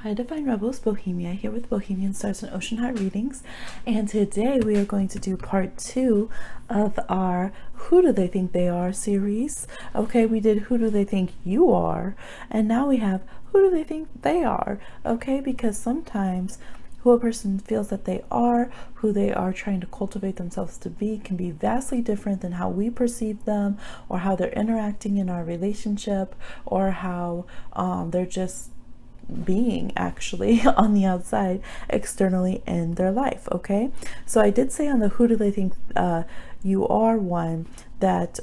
Hi Divine Rebels, Bohemia here with Bohemian Stars and Ocean High readings, and today we are going to do part 2 of our Who Do They Think They Are series. Okay, we did Who Do They Think You Are, and now we have Who Do They Think They Are, okay, because sometimes who a person feels that they are, who they are trying to cultivate themselves to be, can be vastly different than how we perceive them, or how they're interacting in our relationship, or how they're just being actually on the outside externally in their life. Okay, so I did say on the Who Do They Think You Are one that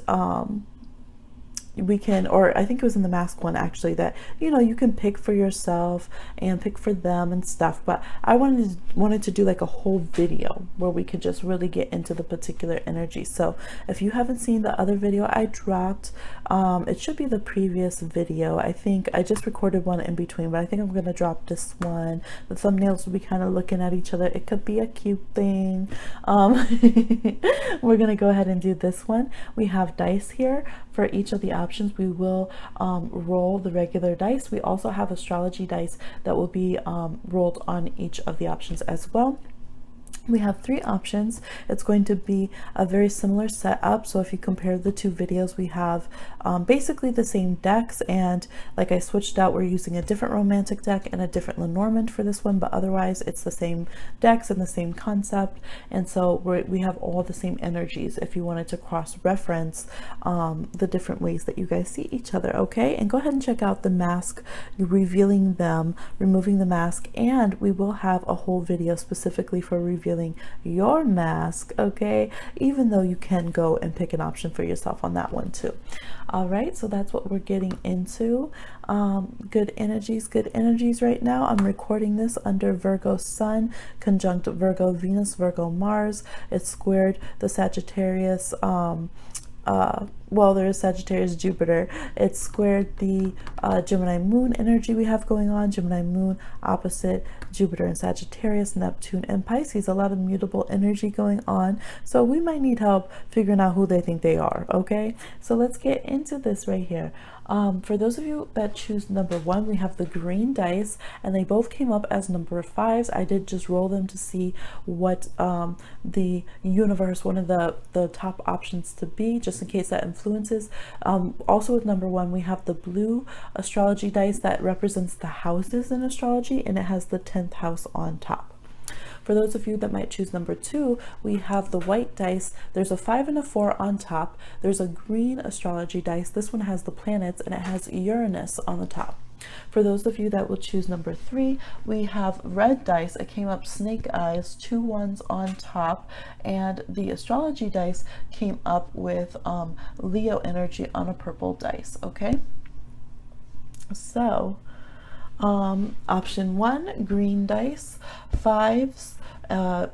we can, or I think it was in the mask one actually, that you can pick for yourself and pick for them and stuff, but I wanted to do like a whole video where we could just really get into the particular energy. So if you haven't seen the other video I dropped, it should be the previous video. I think I just recorded one in between, but I think I'm gonna drop this one. The thumbnails will be kind of looking at each other. It could be a cute thing. We're gonna go ahead and do this one. We have dice here for each of the options. We will roll the regular dice. We also have astrology dice that will be rolled on each of the options as well. We have 3 options. It's going to be a very similar setup. So if you compare the 2 videos, we have basically the same decks, and like I switched out, we're using a different romantic deck and a different Lenormand for this one, but otherwise it's the same decks and the same concept. And so we have all the same energies if you wanted to cross-reference the different ways that you guys see each other. Okay, and go ahead and check out the mask, revealing them, removing the mask, and we will have a whole video specifically for revealing your mask, okay, even though you can go and pick an option for yourself on that one too. All right, so that's what we're getting into. Good energies right now. I'm recording this under Virgo Sun conjunct Virgo Venus, Virgo Mars. It's squared the Sagittarius, well, there is Sagittarius Jupiter. It's squared the Gemini Moon energy we have going on. Gemini Moon opposite Jupiter and Sagittarius, Neptune and Pisces. A lot of mutable energy going on. So we might need help figuring out who they think they are. Okay, so let's get into this right here. For those of you that choose number 1, we have the green dice, and they both came up as number 5s. I did just roll them to see what the universe, one of the top options to be, just in case that influences. Also with number 1, we have the blue astrology dice that represents the houses in astrology, and it has the 10th house on top. For those of you that might choose number 2, we have the white dice. There's a 5 and a 4 on top. There's a green astrology dice. This one has the planets, and it has Uranus on the top. For those of you that will choose number 3, we have red dice. It came up snake eyes, 2 ones on top, and the astrology dice came up with Leo energy on a purple dice. Okay, so option 1, green dice, 5s,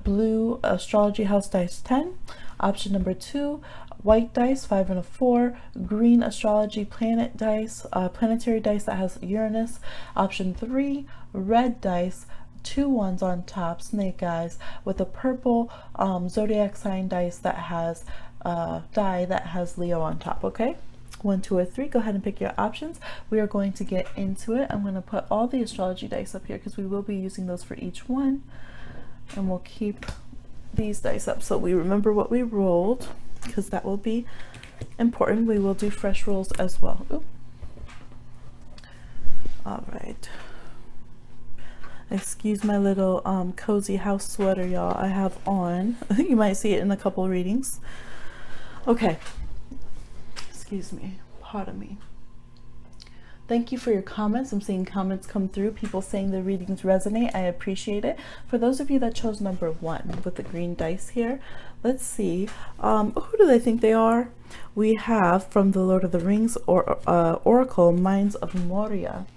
blue astrology house dice 10. Option number 2, white dice, 5 and a 4, green astrology planet dice, planetary dice that has Uranus. Option 3, red dice, 2 ones on top, snake eyes, with a purple zodiac sign dice that has die that has Leo on top. Okay, 1, 2, or 3. Go ahead and pick your options. We are going to get into it. I'm going to put all the astrology dice up here because we will be using those for each one, and we'll keep these dice up so we remember what we rolled, because that will be important. We will do fresh rolls as well. Ooh. All right, excuse my little cozy house sweater y'all I have on. You might see it in a couple readings. Okay, excuse me, pardon me. Thank you for your comments. I'm seeing comments come through, people saying the readings resonate. I appreciate it. For those of you that chose number 1 with the green dice here, let's see, who do they think they are? We have from the Lord of the Rings or Oracle, Mines of Moria.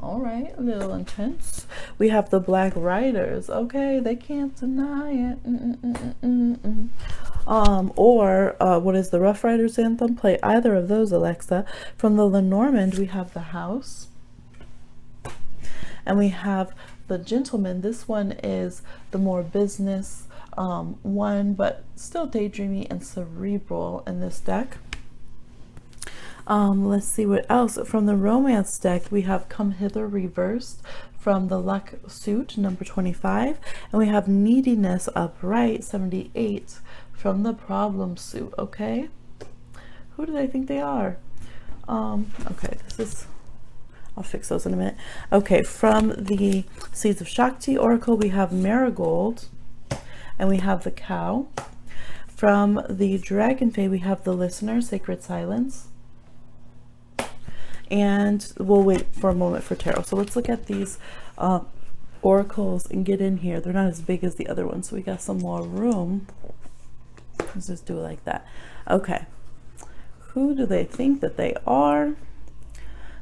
All right, a little intense. We have the Black Riders. Okay, they can't deny it. Or what is the Rough Riders anthem? Play either of those, Alexa. From the Lenormand, we have the House, and we have the Gentleman. This one is the more business one, but still daydreamy and cerebral in this deck. Let's see what else. From the romance deck, we have Come Hither reversed from the luck suit, number 25. And we have Neediness upright, 78, from the problem suit, okay? Who do they think they are? Okay, I'll fix those in a minute. Okay, from the Seeds of Shakti Oracle, we have Marigold, and we have the Cow. From the Dragon Fae, we have the Listener, Sacred Silence. And we'll wait for a moment for tarot. So let's look at these oracles and get in here. They're not as big as the other ones, so we got some more room. Let's just do it like that. Okay. Who do they think that they are?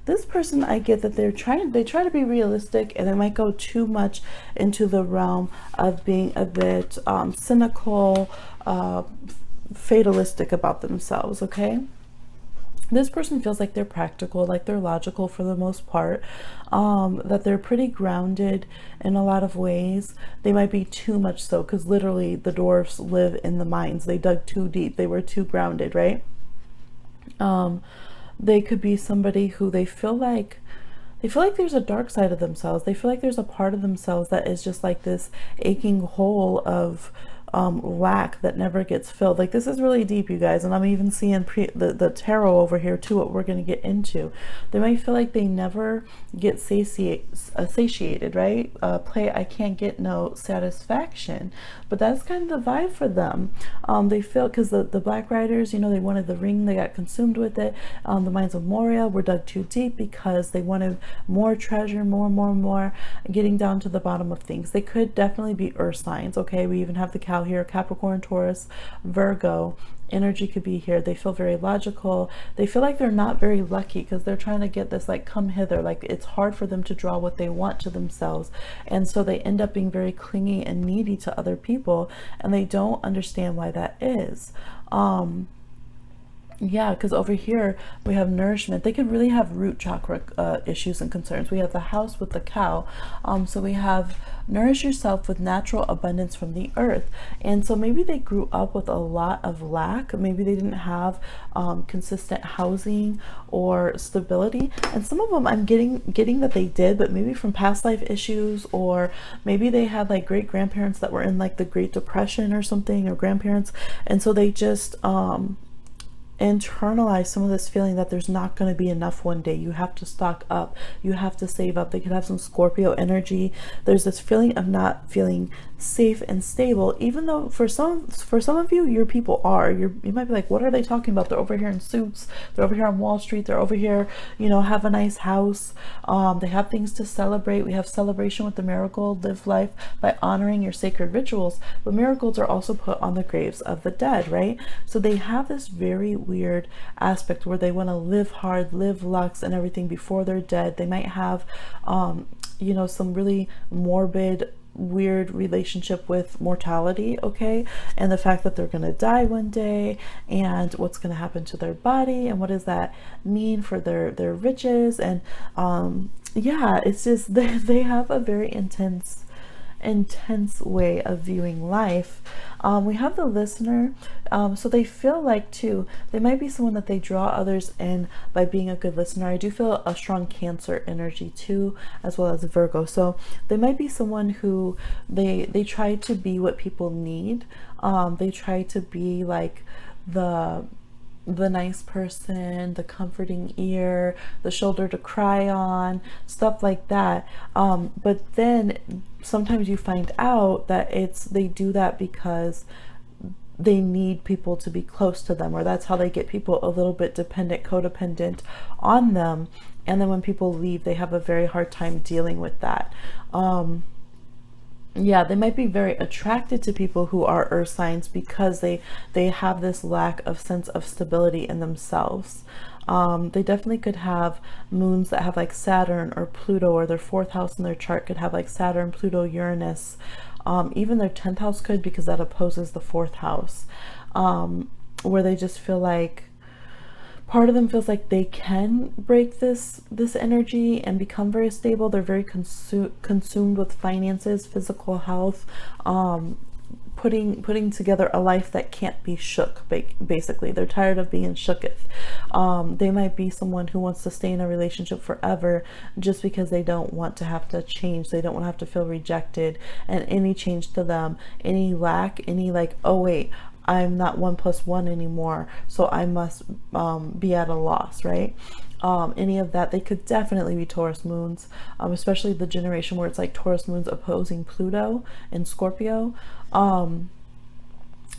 This person, I get that they try to be realistic, and they might go too much into the realm of being a bit cynical, fatalistic about themselves, okay? This person feels like they're practical, like they're logical for the most part, that they're pretty grounded in a lot of ways. They might be too much so, because literally the dwarfs live in the mines. They dug too deep. They were too grounded, right? They could be somebody who they feel like there's a dark side of themselves. They feel like there's a part of themselves that is just like this aching hole of lack that never gets filled. Like, this is really deep, you guys, and I'm even seeing the tarot over here too, what we're going to get into. They might feel like they never get satiated, right? Play I can't get no satisfaction, but that's kind of the vibe for them. They feel, because the Black Riders, you know, they wanted the ring, they got consumed with it. The Mines of Moria were dug too deep because they wanted more treasure, more, getting down to the bottom of things. They could definitely be earth signs, okay? We even have the Cow here, Capricorn, Taurus, Virgo. Energy could be here. They feel very logical. They feel like they're not very lucky because they're trying to get this like come hither, like it's hard for them to draw what they want to themselves, and so they end up being very clingy and needy to other people, and they don't understand why that is. Yeah, because over here we have nourishment. They could really have root chakra issues and concerns. We have the House with the Cow. So we have nourish yourself with natural abundance from the earth. And so maybe they grew up with a lot of lack. Maybe they didn't have consistent housing or stability. And some of them I'm getting that they did, but maybe from past life issues, or maybe they had like great grandparents that were in like the Great Depression or something, or grandparents. And so they just internalize some of this feeling that there's not going to be enough one day. You have to stock up, you have to save up. They could have some Scorpio energy. There's this feeling of not feeling safe and stable, even though for some of you, your people are. You might be like, what are they talking about? They're over here in suits, they're over here on Wall Street, they're over here, you know, have a nice house, they have things to celebrate. We have celebration with the marigold. Live life by honoring your sacred rituals, but marigolds are also put on the graves of the dead, right? So they have this very weird aspect where they want to live hard, live luxe and everything before they're dead. They might have you know, some really morbid, weird relationship with mortality, okay, and the fact that they're going to die one day, and what's going to happen to their body, and what does that mean for their riches. And yeah, it's just they have a very intense way of viewing life. We have the Listener, so they feel like too, they might be someone that they draw others in by being a good listener. I do feel a strong Cancer energy too, as well as Virgo. So they might be someone who they try to be what people need. They try to be like the nice person, the comforting ear, the shoulder to cry on, stuff like that. But then sometimes you find out that they do that because they need people to be close to them, or that's how they get people a little bit dependent, codependent on them. And then when people leave, they have a very hard time dealing with that. Yeah, they might be very attracted to people who are earth signs because they have this lack of sense of stability in themselves. They definitely could have moons that have like Saturn or Pluto, or their 4th house in their chart could have like Saturn, Pluto, Uranus. Even their 10th house could, because that opposes the 4th house, where they just feel like part of them feels like they can break this energy and become very stable. They're very consumed with finances, physical health, putting together a life that can't be shook. Basically, they're tired of being shooketh. They might be someone who wants to stay in a relationship forever just because they don't want to have to change. They don't want to have to feel rejected, and any change to them, any lack, any like, oh wait, I'm not 1 + 1 anymore, so I must be at a loss, right? Any of that, they could definitely be Taurus moons, especially the generation where it's like Taurus moons opposing Pluto in Scorpio.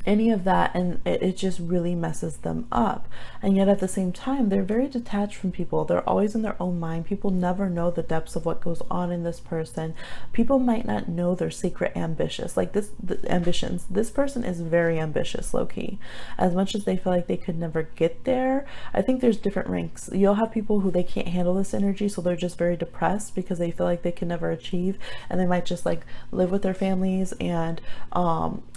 Any of that, and it just really messes them up. And yet at the same time, they're very detached from people. They're always in their own mind. People never know the depths of what goes on in this person. People might not know their secret ambitions. Like ambitions. This person is very ambitious, low-key. As much as they feel like they could never get there, I think there's different ranks. You'll have people who they can't handle this energy, so they're just very depressed because they feel like they can never achieve, and they might just like live with their families and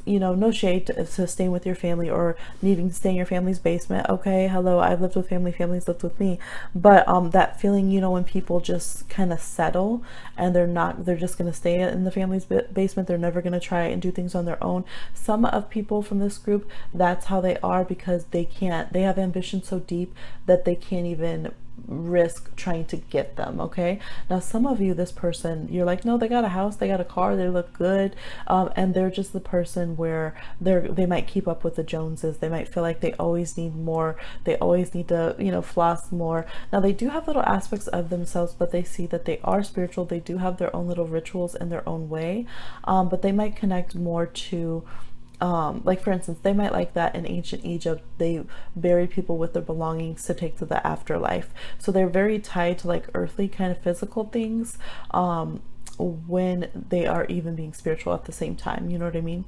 you know, no shade to staying with your family or needing to stay in your family's basement. Okay, hello, I've lived with family, families lived with me. But that feeling, you know, when people just kind of settle and they're just going to stay in the family's basement, they're never going to try and do things on their own. Some of people from this group, that's how they are, because they have ambition so deep that they can't even risk trying to get them. Okay, now some of you, this person, you're like, no, they got a house, they got a car, they look good, and they're just the person where they might keep up with the Joneses. They might feel like they always need more, they always need to, you know, floss more. Now they do have little aspects of themselves, but they see that they are spiritual. They do have their own little rituals in their own way, but they might connect more to like for instance, they might like that in ancient Egypt, they buried people with their belongings to take to the afterlife. So they're very tied to like earthly kind of physical things when they are even being spiritual at the same time. You know what I mean?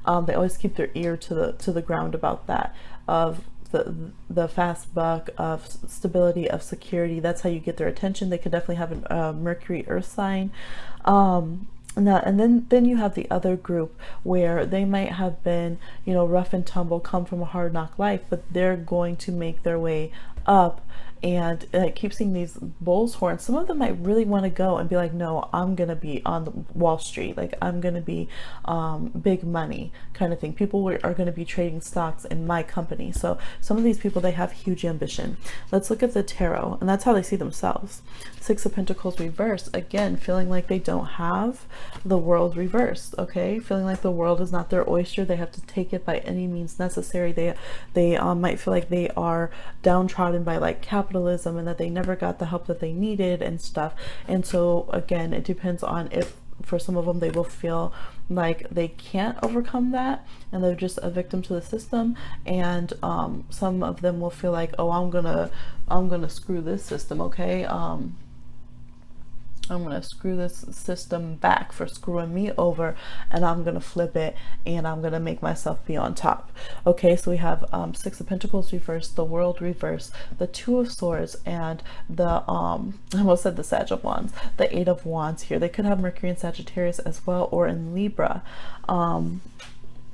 They always keep their ear to the ground about that, of the fast buck, of stability, of security. That's how you get their attention. They could definitely have a Mercury Earth sign. Now, and then you have the other group where they might have been, you know, rough and tumble, come from a hard knock life, but they're going to make their way up. And I keep seeing these bull's horns. Some of them might really want to go and be like, no, I'm going to be on the Wall Street. Like, I'm going to be big money kind of thing. People are going to be trading stocks in my company. So some of these people, they have huge ambition. Let's look at the tarot, and that's how they see themselves. Six of Pentacles reversed. Again, feeling like they don't have the world reversed. Okay, feeling like the world is not their oyster. They have to take it by any means necessary. They might feel like they are downtrodden by like capitalism, and that they never got the help that they needed and stuff. And so again, it depends on if for some of them they will feel like they can't overcome that and they're just a victim to the system, and some of them will feel like, oh, I'm gonna screw this system. Okay, I'm going to screw this system back for screwing me over, and I'm going to flip it, and I'm going to make myself be on top. Okay, so we have Six of Pentacles reversed, the World reversed, the Two of Swords, and the I almost said the Sage of Wands, the Eight of Wands here. They could have Mercury in Sagittarius as well, or in Libra.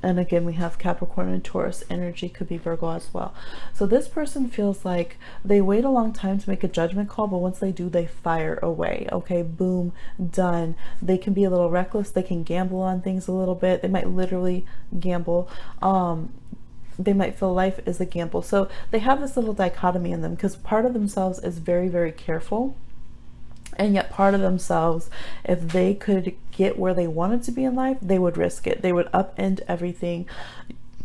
And again, we have Capricorn and Taurus energy, could be Virgo as well. So this person feels like they wait a long time to make a judgment call, but once they do, they fire away. Okay, boom, done. They can be a little reckless. They can gamble on things a little bit. They might literally gamble. They might feel life is a gamble. So they have this little dichotomy in them, because part of themselves is very, very careful. And yet part of themselves, if they could get where they wanted to be in life, they would risk it. They would upend everything.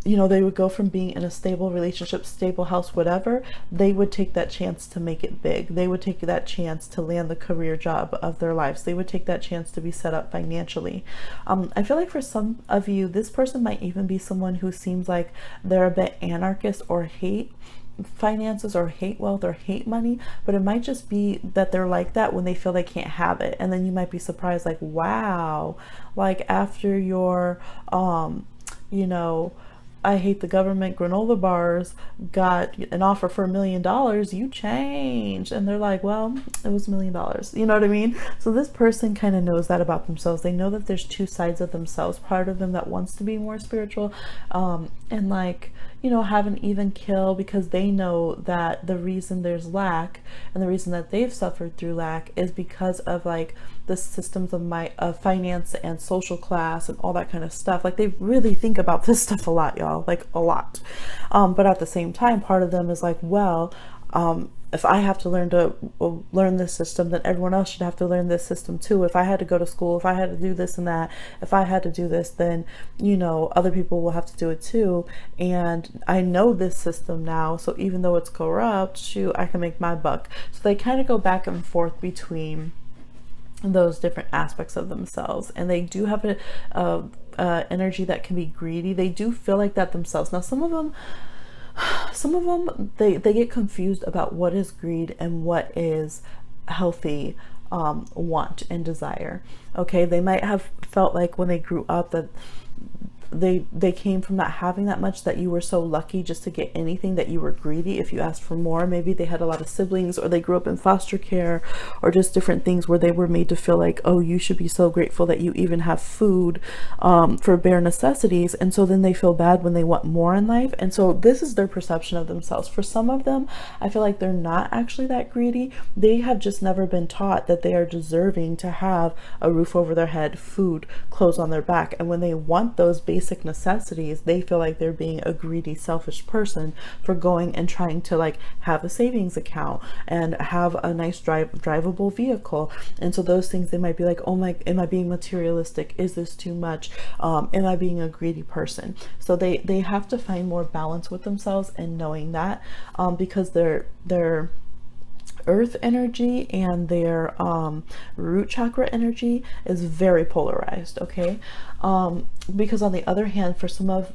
You know, they would go from being in a stable relationship, stable house, whatever. They would take that chance to make it big. They would take that chance to land the career job of their lives. They would take that chance to be set up financially. I feel like for some of you, this person might even be someone who seems like they're a bit anarchist or hate finances or hate wealth or hate money, but it might just be that they're like that when they feel they can't have it. And then you might be surprised, like, wow, like after your you know, I hate the government granola bars got an offer for $1 million, you changed. And they're like, well, it was $1 million. You know what I mean? So this person kind of knows that about themselves. They know that there's two sides of themselves, part of them that wants to be more spiritual, and like, you know, have an even kill, because they know that the reason there's lack and the reason that they've suffered through lack is because of like the systems of finance and social class and all that kind of stuff. Like they really think about this stuff a lot, y'all, like a lot. But at the same time, part of them is like, well, if I have to learn this system, then everyone else should have to learn this system too. If I had to go to school, if I had to do this and that, if I had to do this, then, you know, other people will have to do it too. And I know this system now, so even though it's corrupt, shoot, I can make my buck. So they kind of go back and forth between those different aspects of themselves, and they do have a energy that can be greedy. They do feel like that themselves. Now some of them they get confused about what is greed and what is healthy want and desire. Okay, they might have felt like when they grew up that they came from not having that much, that you were so lucky just to get anything that you were greedy if you asked for more. Maybe they had a lot of siblings, or they grew up in foster care, or just different things where they were made to feel like, oh, you should be so grateful that you even have food for bare necessities. And so then they feel bad when they want more in life. And so this is their perception of themselves. For some of them, I feel like they're not actually that greedy. They have just never been taught that they are deserving to have a roof over their head, food, clothes on their back. And when they want those basic necessities, they feel like they're being a greedy, selfish person for going and trying to like have a savings account and have a nice drivable vehicle. And so those things, they might be like, oh my, am I being materialistic? Is this too much? Am I being a greedy person? So they have to find more balance with themselves and knowing that, because their earth energy and their root chakra energy is very polarized. Okay, because on the other hand, for some of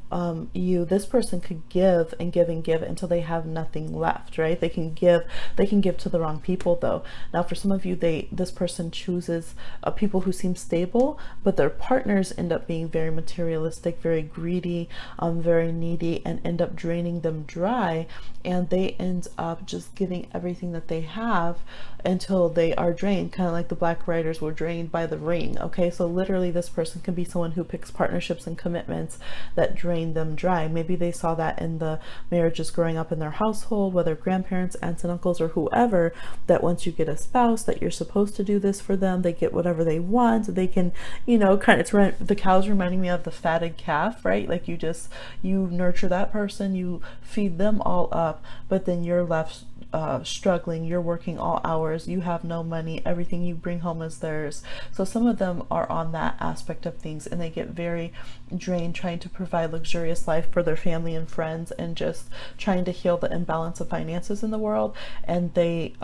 you, this person could give and give and give until they have nothing left, right? They can give to the wrong people though. Now for some of you, this person chooses people who seem stable, but their partners end up being very materialistic, very greedy, very needy, and end up draining them dry, and they end up just giving everything that they have until they are drained, kind of like the Black Riders were drained by the ring. Okay, so literally this person can be someone who picks partnerships and commitments that drain them dry. Maybe they saw that in the marriages growing up in their household, whether grandparents, aunts and uncles, or whoever, that once you get a spouse, that you're supposed to do this for them. They get whatever they want. They can, you know, kind of, the cows reminding me of the fatted calf, right? Like you nurture that person, you feed them all up, but then you're left struggling. You're working all hours, you have no money, everything you bring home is theirs. So some of them are on that aspect of things, and they get very drained trying to provide luxurious life for their family and friends, and just trying to heal the imbalance of finances in the world. And they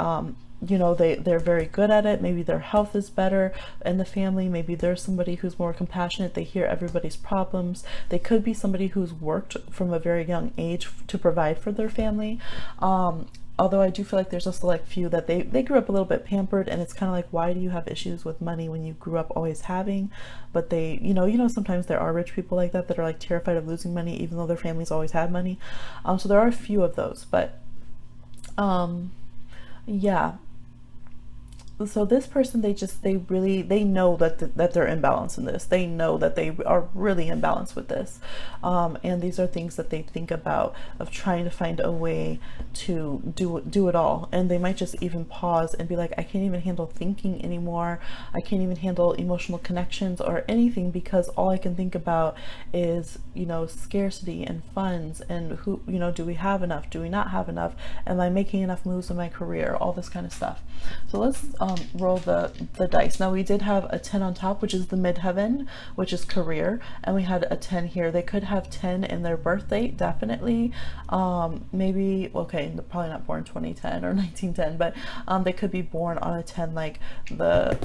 you know, they're very good at it. Maybe their health is better in the family. Maybe there's somebody who's more compassionate. They hear everybody's problems. They could be somebody who's worked from a very young age to provide for their family. Although I do feel like there's a select few that they grew up a little bit pampered, and it's kind of like, why do you have issues with money when you grew up always having? But they, you know, sometimes there are rich people like that are like terrified of losing money, even though their families always had money. So there are a few of those, but yeah. So this person, they know that they're imbalanced in this. They know that they are really imbalanced with this, and these are things that they think about, of trying to find a way to do it all. And they might just even pause and be like, I can't even handle thinking anymore. I can't even handle emotional connections or anything, because all I can think about is, you know, scarcity and funds, and who, you know, do we have enough? Do we not have enough? Am I making enough moves in my career? All this kind of stuff. So let's roll the dice. Now we did have a 10 on top, which is the midheaven, which is career, and we had a 10 here. They could have 10 in their birth date, definitely. Maybe, okay, probably not born 2010 or 1910, but they could be born on a 10, like the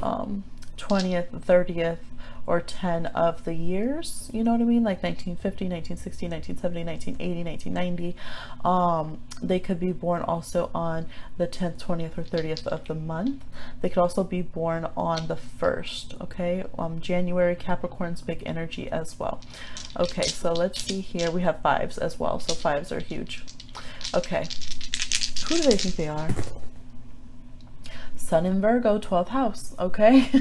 20th, 30th, or 10 of the years, you know what I mean? Like 1950, 1960, 1970, 1980, 1990. They could be born also on the 10th, 20th, or 30th of the month. They could also be born on the 1st, okay? January, Capricorn's big energy as well. Okay, so let's see here. We have 5s as well, so 5s are huge. Okay, who do they think they are? Sun in Virgo, 12th house, okay?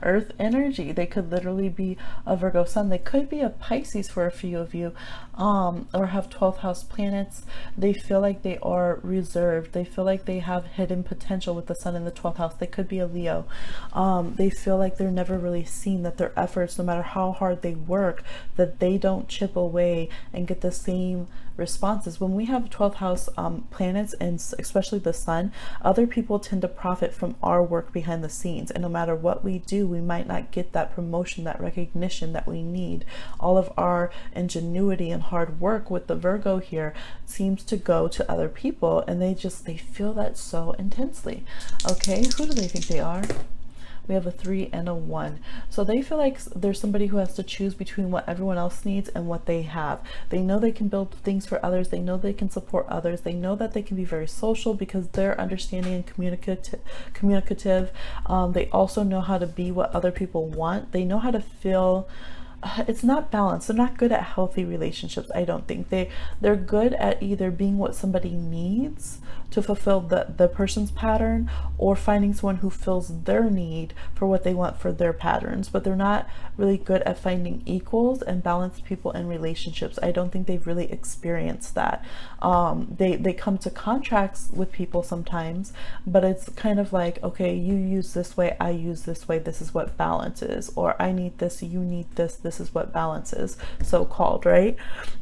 Earth energy. They could literally be a Virgo sun. They could be a Pisces for a few of you, or have 12th house planets. They feel like they are reserved. They feel like they have hidden potential with the sun in the 12th house. They could be a Leo. They feel like they're never really seen, that their efforts, no matter how hard they work, that they don't chip away and get the same responses. When we have 12th house planets, and especially the sun, other people tend to profit from our work behind the scenes, and no matter what we do, we might not get that promotion, that recognition that we need. All of our ingenuity and hard work with the Virgo here seems to go to other people, and they feel that so intensely. Okay, who do they think they are? We have a 3 and a 1. So they feel like there's somebody who has to choose between what everyone else needs and what they have. They know they can build things for others. They know they can support others. They know that they can be very social because they're understanding and communicative. They also know how to be what other people want. They know how to feel. It's not balanced. They're not good at healthy relationships. I don't think they're good at either being what somebody needs to fulfill the person's pattern, or finding someone who fills their need for what they want for their patterns, but they're not really good at finding equals and balanced people in relationships. I don't think they've really experienced that. They come to contracts with people sometimes, but it's kind of like, okay, you use this way, I use this way, this is what balance is, or I need this, you need this, this is what balance is, so-called, right?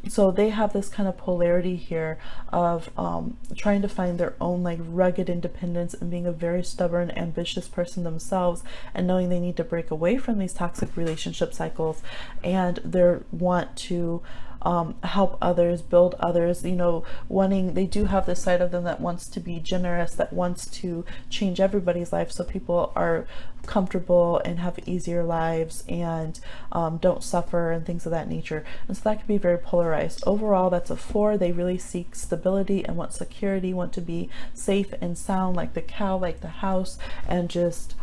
So they have this kind of polarity here of trying to find their own like rugged independence and being a very stubborn, ambitious person themselves, and knowing they need to break away from these toxic relationship cycles, and they want to help others, build others, you know, they do have this side of them that wants to be generous, that wants to change everybody's life so people are comfortable and have easier lives and don't suffer and things of that nature. And so that can be very polarized. Overall, that's a 4. They really seek stability and want security, want to be safe and sound, like the cow, like the house, and just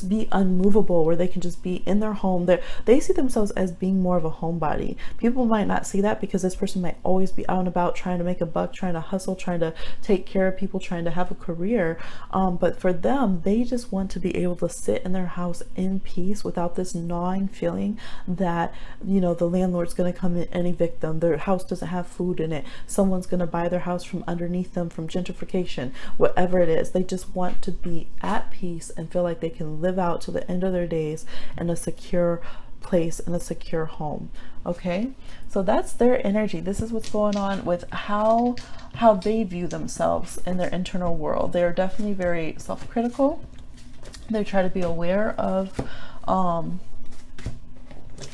be unmovable, where they can just be in their home. They see themselves as being more of a homebody. People might not see that because this person might always be out and about trying to make a buck, trying to hustle, trying to take care of people, trying to have a career. But for them, they just want to be able to sit in their house in peace without this gnawing feeling that, you know, the landlord's going to come in and evict them. Their house doesn't have food in it. Someone's going to buy their house from underneath them from gentrification, whatever it is. They just want to be at peace and feel like they can live out to the end of their days in a secure place, in a secure home. Okay, so that's their energy. This is what's going on with how they view themselves in their internal world. They're definitely very self-critical. They try to be aware of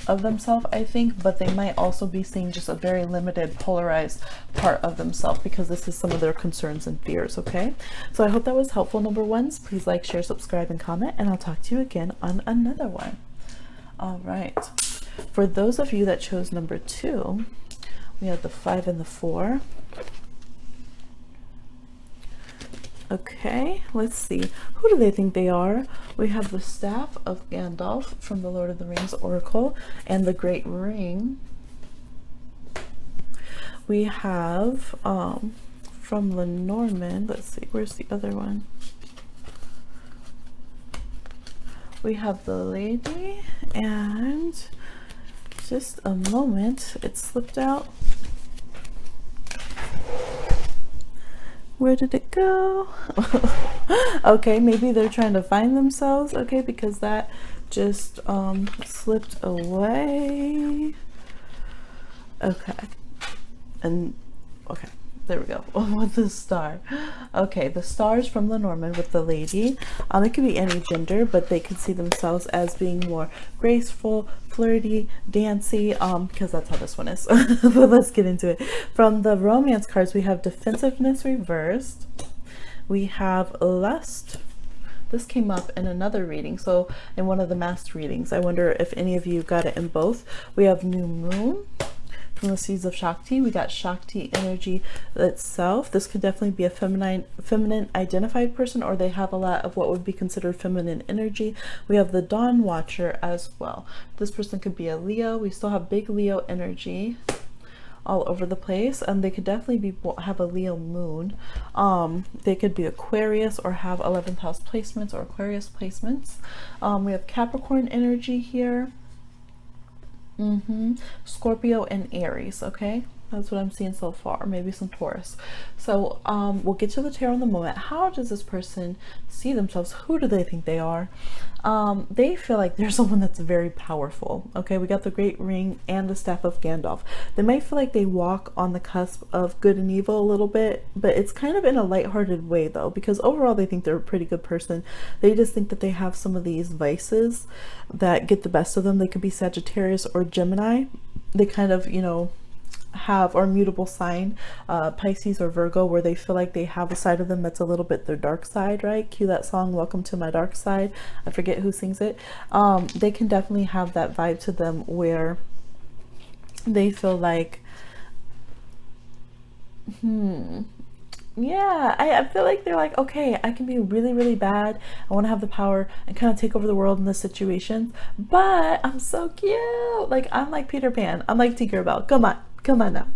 themselves, I think, but they might also be seeing just a very limited, polarized part of themselves because this is some of their concerns and fears. Okay, so I hope that was helpful, number ones. Please like, share, subscribe, and comment, and I'll talk to you again on another one. All right, for those of you that chose number 2, we have the 5 and the 4. Okay, let's see. Who do they think they are? We have the Staff of Gandalf from the Lord of the Rings Oracle and the Great Ring. We have from Lenormand, let's see, where's the other one? We have the Lady, and just a moment, it slipped out. Where did it go? Okay, maybe they're trying to find themselves. Okay, because that just slipped away. Okay, and okay, there we go. With the star. Okay, the stars from Lenormand with the Lady. It could be any gender, but they could see themselves as being more graceful, flirty, dancy, because that's how this one is. But let's get into it. From the romance cards, we have defensiveness reversed. We have lust. This came up in another reading, so in one of the masked readings. I wonder if any of you got it in both. We have new moon. From the Seeds of Shakti, we got Shakti energy itself. This could definitely be a feminine identified person, or they have a lot of what would be considered feminine energy. We have the Dawn Watcher as well. This person could be a Leo. We still have big Leo energy. all over the place, and they could definitely be have a Leo moon. They could be Aquarius or have 11th house placements or Aquarius placements. We have Capricorn energy here. Scorpio and Aries. Okay, that's what I'm seeing so far. Maybe some Taurus. So we'll get to the tarot in the moment. How does this person see themselves? Who do they think they are? They feel like they're someone that's very powerful. Okay, we got the Great Ring and the Staff of Gandalf. They might feel like they walk on the cusp of good and evil a little bit, but it's kind of in a lighthearted way though, because overall they think they're a pretty good person. They just think that they have some of these vices that get the best of them. They could be Sagittarius or Gemini. They kind of, you know, have, or mutable sign, Pisces or Virgo, where they feel like they have a side of them that's a little bit their dark side, right? Cue that song, Welcome to My Dark Side. I forget who sings it. They can definitely have that vibe to them where they feel like, yeah, I feel like they're like, okay, I can be really, really bad. I want to have the power and kind of take over the world in this situation, but I'm so cute. Like, I'm like Peter Pan. I'm like Tinkerbell. Come on now.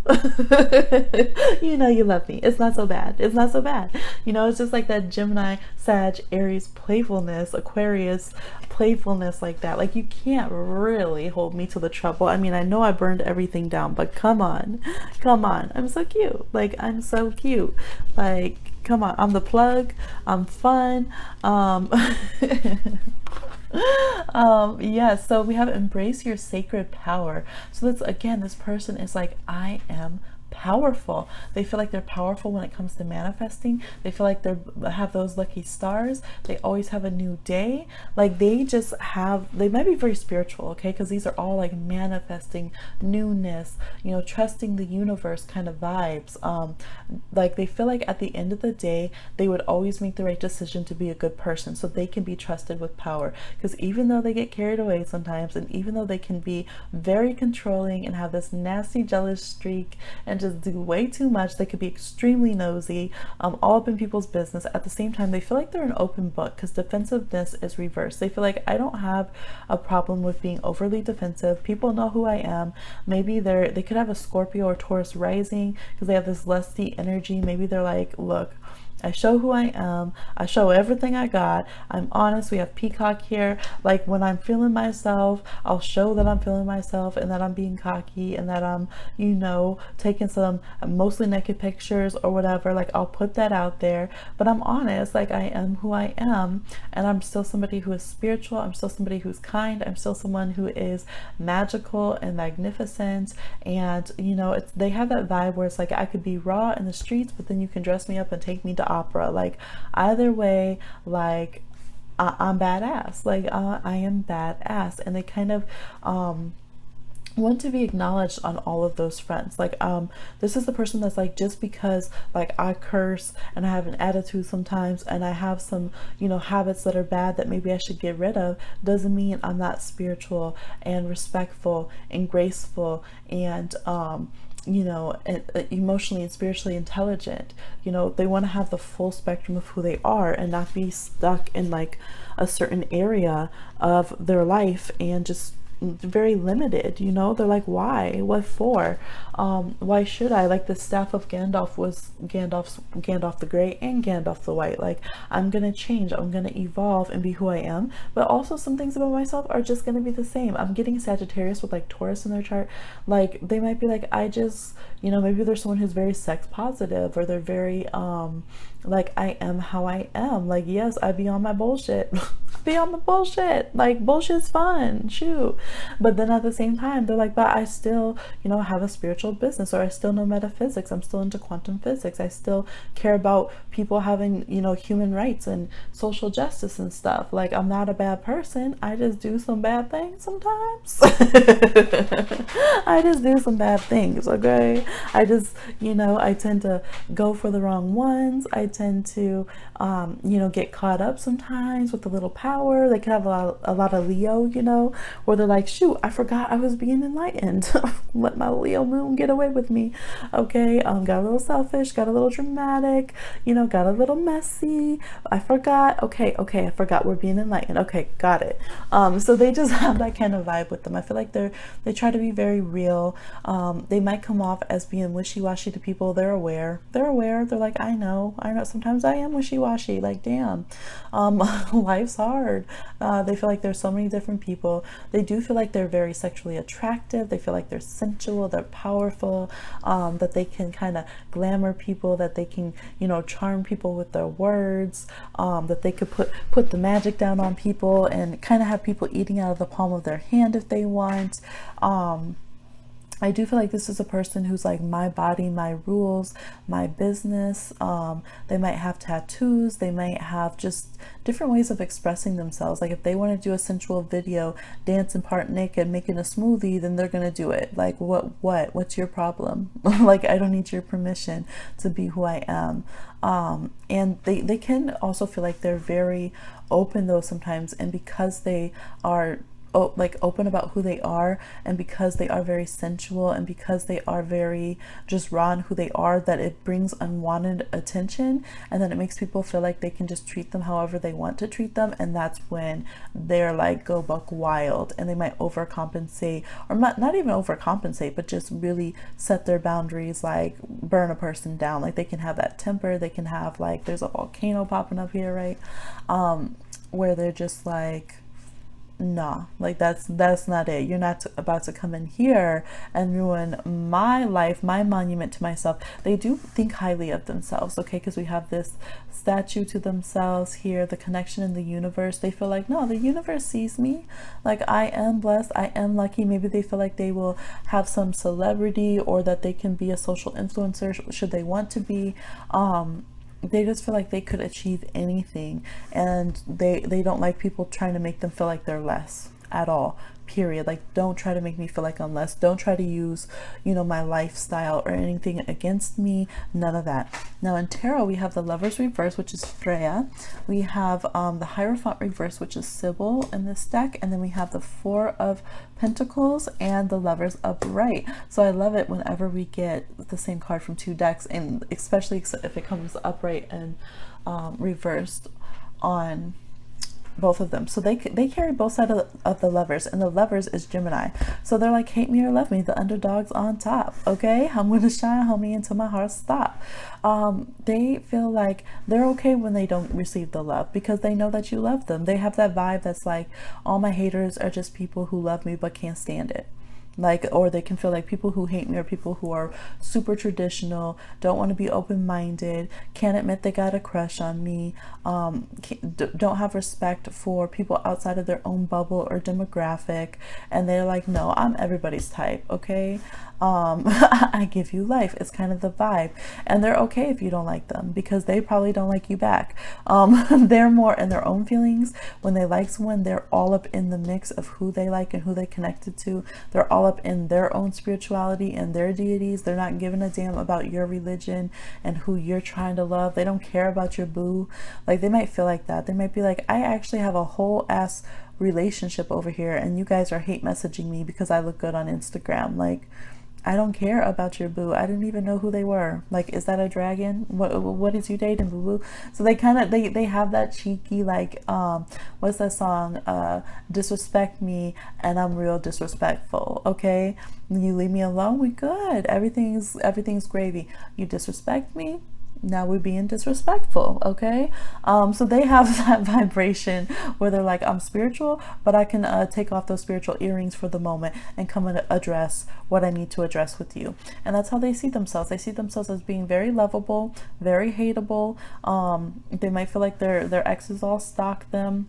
You know you love me. It's not so bad. It's not so bad. You know, it's just like that Gemini, Sag, Aries playfulness, Aquarius playfulness, like that. Like, you can't really hold me to the trouble. I mean, I know I burned everything down, but come on. I'm so cute. Like, I'm so cute. Like, come on. I'm the plug. I'm fun. Yeah, so we have embrace your sacred power. So that's, again, this person is like, I am powerful. They feel like they're powerful when it comes to manifesting. They feel like they have those lucky stars. They always have a new day. Like, they just have, they might be very spiritual, okay, because these are all like manifesting newness, you know, trusting the universe kind of vibes. Like, they feel like at the end of the day they would always make the right decision to be a good person, so they can be trusted with power. Because even though they get carried away sometimes, and even though they can be very controlling and have this nasty jealous streak and just do way too much, they could be extremely nosy, all up in people's business. At the same time, they feel like they're an open book, because defensiveness is reversed. They feel like, I don't have a problem with being overly defensive. People know who I am. Maybe they could have a Scorpio or Taurus rising, because they have this lusty energy. Maybe they're like, look, I show who I am. I show everything I got. I'm honest. We have Peacock here. Like, when I'm feeling myself, I'll show that I'm feeling myself and that I'm being cocky and that I'm, you know, taking some mostly naked pictures or whatever. Like, I'll put that out there, but I'm honest. Like, I am who I am, and I'm still somebody who is spiritual. I'm still somebody who's kind. I'm still someone who is magical and magnificent. And, you know, they have that vibe where it's like, I could be raw in the streets, but then you can dress me up and take me to opera. Like, either way, like, I'm badass. Like, I am badass. And they kind of want to be acknowledged on all of those fronts. Like, this is the person that's like, just because like I curse and I have an attitude sometimes and I have some, you know, habits that are bad that maybe I should get rid of, doesn't mean I'm not spiritual and respectful and graceful and you know, emotionally and spiritually intelligent. You know, they want to have the full spectrum of who they are and not be stuck in like a certain area of their life and just very limited. You know, they're like, why, what for, why should I? Like, the Staff of Gandalf was Gandalf the Grey and Gandalf the White. Like, I'm gonna change, I'm gonna evolve and be who I am, but also some things about myself are just gonna be the same. I'm getting Sagittarius with like Taurus in their chart. Like, they might be like, I just, you know, maybe there's someone who's very sex positive, or they're very like, I am how I am. Like, yes, I be on my bullshit. Be on the bullshit. Like, bullshit's fun, shoot. But then at the same time, they're like, but I still, you know, have a spiritual business, or I still know metaphysics. I'm still into quantum physics. I still care about people having, you know, human rights and social justice and stuff. Like, I'm not a bad person. I just do some bad things sometimes. I just do some bad things, okay? I just, you know, I tend to go for the wrong ones. I tend to, you know, get caught up sometimes with a little power. They can have a lot of Leo, you know, where they're like, shoot, I forgot I was being enlightened. Let my Leo moon get away with me. Okay, got a little selfish, got a little dramatic, you know, got a little messy. I forgot. Okay, I forgot we're being enlightened. Okay, got it. So they just have that kind of vibe with them. I feel like they try to be very real. They might come off as being wishy-washy to people. They're aware. They're like, I know. Sometimes I am wishy-washy. Like, damn, life's hard. They feel like there's so many different people. They do feel like they're very sexually attractive. They feel like they're sensual, they're powerful, that they can kind of glamour people, that they can, you know, charm people with their words, that they could put the magic down on people and kind of have people eating out of the palm of their hand if they want. I do feel like this is a person who's like, my body, my rules, my business. They might have tattoos. They might have just different ways of expressing themselves. Like if they want to do a sensual video, dancing part naked, making a smoothie, then they're going to do it. Like what's your problem? Like, I don't need your permission to be who I am. And they can also feel like they're very open though sometimes. And because they are like open about who they are, and because they are very sensual, and because they are very just raw in who they are, that it brings unwanted attention, and then it makes people feel like they can just treat them however they want to treat them. And that's when they're like, go buck wild, and they might overcompensate, or not even overcompensate, but just really set their boundaries, like burn a person down. Like they can have that temper. They can have like, there's a volcano popping up here, right? Where they're just like, nah, like that's not it. You're not about to come in here and ruin my life, my monument to myself. They do think highly of themselves, okay, because we have this statue to themselves here, the connection in the universe. They feel like, no, the universe sees me, like I am blessed, I am lucky. Maybe they feel like they will have some celebrity, or that they can be a social influencer should they want to be. They just feel like they could achieve anything, and they don't like people trying to make them feel like they're less at all, period. Like, don't try to make me feel like I'm less. Don't try to use, you know, my lifestyle or anything against me. None of that. Now in tarot, we have the Lovers reverse, which is Freya. We have the Hierophant reverse, which is Sybil in this deck, and then we have the Four of Pentacles and the Lovers upright. So I love it whenever we get the same card from two decks, and especially if it comes upright and reversed on both of them. So they carry both sides of the Lovers, and the Lovers is Gemini. So they're like, hate me or love me, the underdog's on top. Okay, I'm gonna shine, homie, until my heart stop. They feel like they're okay when they don't receive the love, because they know that you love them. They have that vibe that's like, all my haters are just people who love me but can't stand it. Like, or they can feel like people who hate me are people who are super traditional, don't want to be open-minded, can't admit they got a crush on me, don't have respect for people outside of their own bubble or demographic. And they're like, no, I'm everybody's type, okay? I give you life. It's kind of the vibe. And they're okay if you don't like them, because they probably don't like you back. They're more in their own feelings. When they like someone, they're all up in the mix of who they like and who they connected to. They're all up in their own spirituality and their deities. They're not giving a damn about your religion and who you're trying to love. They don't care about your boo. Like, they might feel like that. They might be like, I actually have a whole ass relationship over here, and you guys are hate messaging me because I look good on Instagram. Like, I don't care about your boo. I didn't even know who they were. Like, is that a dragon? What is you dating, boo boo? So they kind of, they have that cheeky, like, what's that song? Disrespect me and I'm real disrespectful. Okay, you leave me alone, we good. Everything's gravy. You disrespect me, now we're being disrespectful. Okay, so they have that vibration where they're like, I'm spiritual, but I can take off those spiritual earrings for the moment and come and address what I need to address with you. And that's how they see themselves. They see themselves as being very lovable, very hateable. They might feel like their exes all stalk them.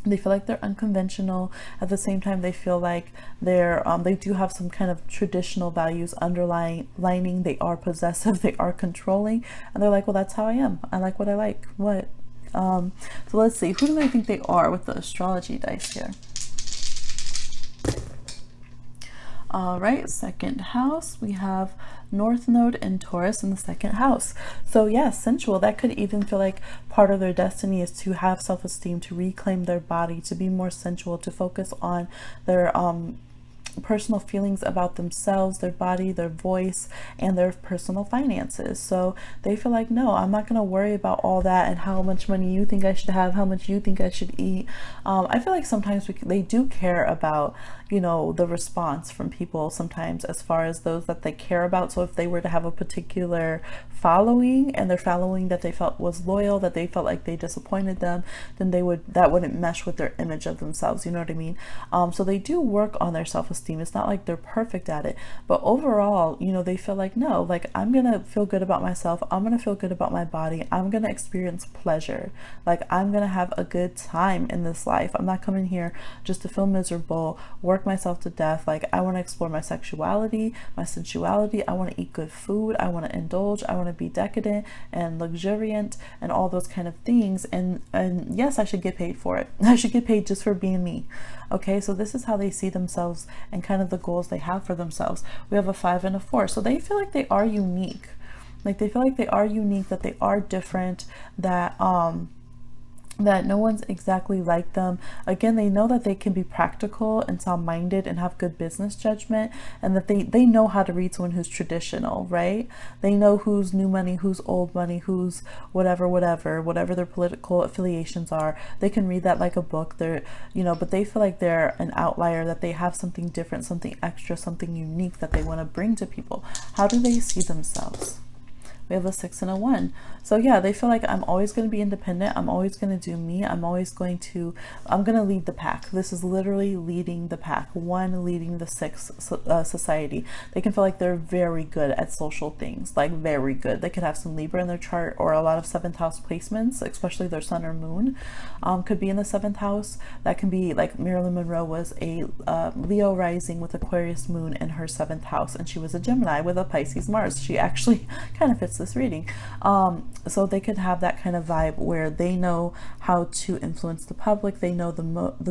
They feel like they're unconventional. At the same time, they feel like they do have some kind of traditional values underlying. They are possessive, they are controlling, and they're like, well, that's how I am. I like what I like. What? So let's see, who do they think they are with the astrology dice here? All right, second house, we have North Node and Taurus in the 2nd house. So yes, sensual. That could even feel like part of their destiny is to have self-esteem, to reclaim their body, to be more sensual, to focus on their personal feelings about themselves, their body, their voice, and their personal finances. So they feel like, no, I'm not going to worry about all that and how much money you think I should have, how much you think I should eat. I feel like sometimes they do care about, you know, the response from people sometimes, as far as those that they care about. So if they were to have a particular following, and their following that they felt was loyal, that they felt like they disappointed them, then that wouldn't mesh with their image of themselves, you know what I mean? So they do work on their self-esteem. It's not like they're perfect at it, but overall, you know, they feel like, no, like, I'm gonna feel good about myself, I'm gonna feel good about my body, I'm gonna experience pleasure, like, I'm gonna have a good time in this life. I'm not coming here just to feel miserable, work myself to death. Like, I want to explore my sexuality, my sensuality, I want to eat good food, I want to indulge, I want to be decadent and luxuriant and all those kind of things, and yes, I should get paid for it. I should get paid just for being me. Okay, so this is how they see themselves and kind of the goals they have for themselves. We have a 5 and a 4, so they feel like they are unique. Like, they feel like they are unique, that they are different, that that no one's exactly like them. Again, they know that they can be practical and sound-minded and have good business judgment, and that they know how to read someone who's traditional, right? They know who's new money, who's old money, who's whatever their political affiliations are. They can read that like a book. They're, you know, but they feel like they're an outlier, that they have something different, something extra, something unique that they want to bring to people. How do they see themselves? We have a 6 and a 1. So yeah, they feel like, I'm always going to be independent, I'm always going to do me, I'm going to lead the pack. This is literally leading the pack, 1 leading the 6 society. They can feel like they're very good at social things, like very good. They could have some Libra in their chart, or a lot of 7th house placements, especially their sun or moon could be in the 7th house. That can be like Marilyn Monroe was a Leo rising with Aquarius moon in her 7th house, and she was a Gemini with a Pisces Mars. She actually kind of fits this reading. So they could have that kind of vibe where they know how to influence the public. They know the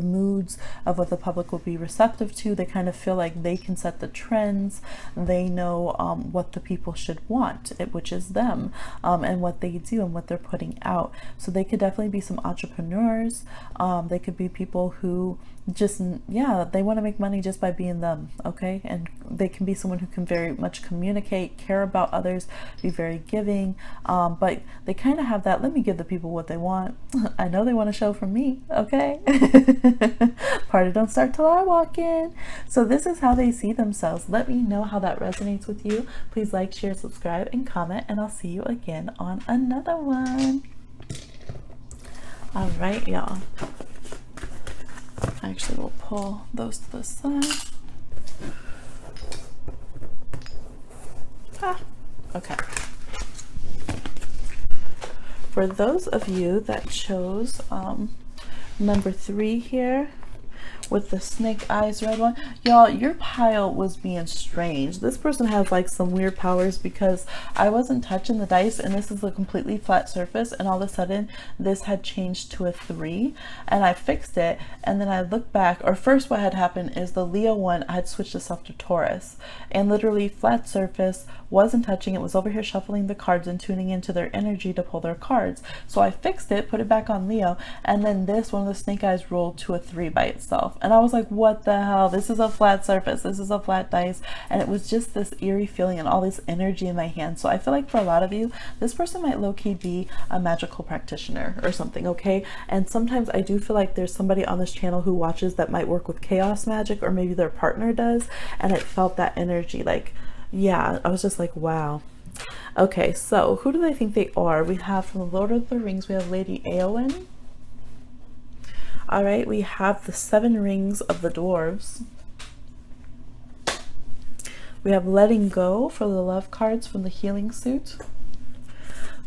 moods of what the public will be receptive to. They kind of feel like they can set the trends. They know what the people should want, which is them, and what they do and what they're putting out. So they could definitely be some entrepreneurs. They could be people who just, yeah, they want to make money just by being them. Okay, and they can be someone who can very much communicate, care about others, be very giving, but they kind of have that, let me give the people what they want. I know they want a show from me. Okay. Party don't start till I walk in. So this is how they see themselves. Let me know how that resonates with you. Please like, share, subscribe, and comment, and I'll see you again on another one. All right, y'all. I actually will pull those to the side. Okay. For those of you that chose number 3 here with the snake eyes red one, y'all, your pile was being strange. This person has like some weird powers, because I wasn't touching the dice and this is a completely flat surface, and all of a sudden this had changed to a 3, and I fixed it, and then I looked back, or first what had happened is the Leo one had switched itself to Taurus, and literally flat surface, wasn't touching it, was over here shuffling the cards and tuning into their energy to pull their cards. So I fixed it, put it back on Leo, and then this one of the snake eyes rolled to a 3 by itself, and I was like, what the hell? This is a flat surface, this is a flat dice, and it was just this eerie feeling and all this energy in my hand. So I feel like for a lot of you, this person might low-key be a magical practitioner or something. Okay, and sometimes I do feel like there's somebody on this channel who watches that might work with chaos magic, or maybe their partner does, and it felt that energy. Like, yeah, I was just like, wow. Okay, so who do they think they are? We have from the Lord of the Rings, we have Lady Éowyn. All right, we have the 7 rings of the dwarves. We have Letting Go for the love cards from the healing suit.